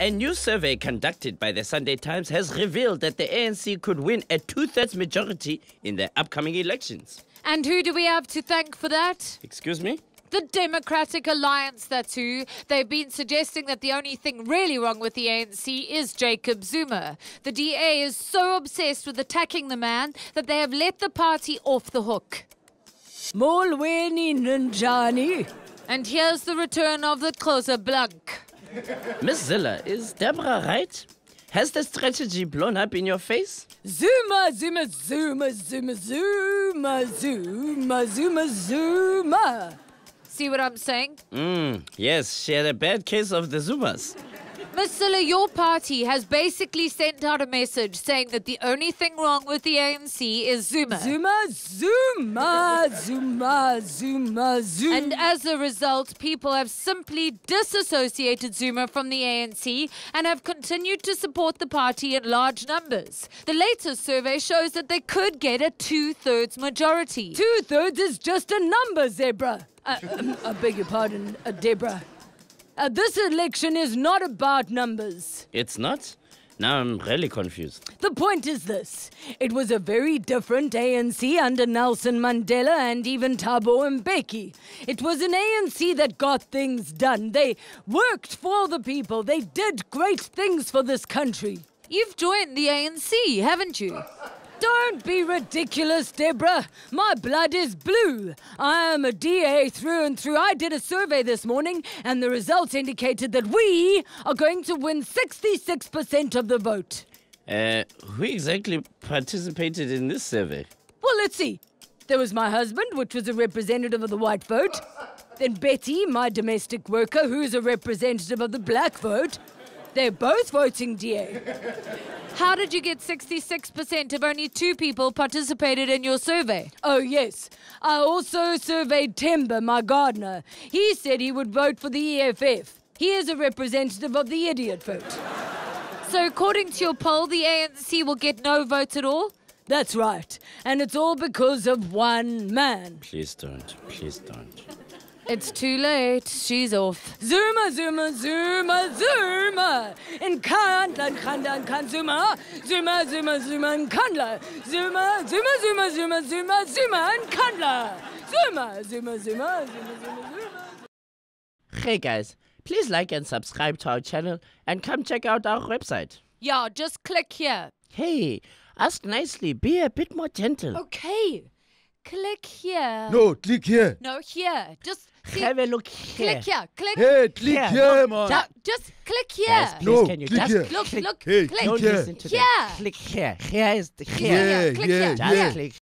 A new survey conducted by the Sunday Times has revealed that the ANC could win a two-thirds majority in the upcoming elections. And who do we have to thank for that? Excuse me? The Democratic Alliance, that's who. They've been suggesting that the only thing really wrong with the ANC is Jacob Zuma. The DA is so obsessed with attacking the man that they have let the party off the hook. Molweni Ninjani. And here's the return of the Xhosa Blanc. Miss Zilla, is Deborah right? Has the strategy blown up in your face? Zuma, Zuma, Zuma, Zuma, Zuma, Zuma, Zuma, Zuma. See what I'm saying? Yes, she had a bad case of the Zumas. Miss Zilla, your party has basically sent out a message saying that the only thing wrong with the ANC is Zuma. Zuma, Zuma, Zuma, Zuma, Zuma. And as a result, people have simply disassociated Zuma from the ANC and have continued to support the party in large numbers. The latest survey shows that they could get a two-thirds majority. Two-thirds is just a number, Zebra. I beg your pardon, Deborah. This election is not about numbers. It's not? Now I'm really confused. The point is this. It was a very different ANC under Nelson Mandela and even Thabo Mbeki. It was an ANC that got things done. They worked for the people. They did great things for this country. You've joined the ANC, haven't you? Don't be ridiculous, Deborah. My blood is blue. I am a DA through and through. I did a survey this morning, and the results indicated that we are going to win 66% of the vote. Who exactly participated in this survey? Well, let's see. There was my husband, which was a representative of the white vote. Then Betty, my domestic worker, who's a representative of the black vote. They're both voting DA. How did you get 66% if only two people participated in your survey? Oh, yes. I also surveyed Temba, my gardener. He said he would vote for the EFF. He is a representative of the idiot vote. So according to your poll, the ANC will get no votes at all? That's right. And it's all because of one man. Please don't. Please don't. It's too late. She's off. Zuma, Zuma, Zuma, Zuma. In Kandla, Nkandla, Nkand, Zuma. Zuma, Zuma, Zuma, Nkandla. Zuma, Zuma, Zuma, Zuma, Zuma, Zuma, Nkandla. Zuma, Zuma, Zuma, Zuma, Zuma, Zuma. Hey guys, please like and subscribe to our channel and come check out our website. Yeah, just click here. Hey, ask nicely, be a bit more gentle. Okay. Click here. No, click here. No, here. Just see. Have a look here. Click here. Click. Hey, click Here, here, man. Just click here. Guys, please, No, can you click just here. Look, click? look. Hey, click. Don't here. listen to Here. that. Click here. Here is the here. Yeah, click here. Just yeah. click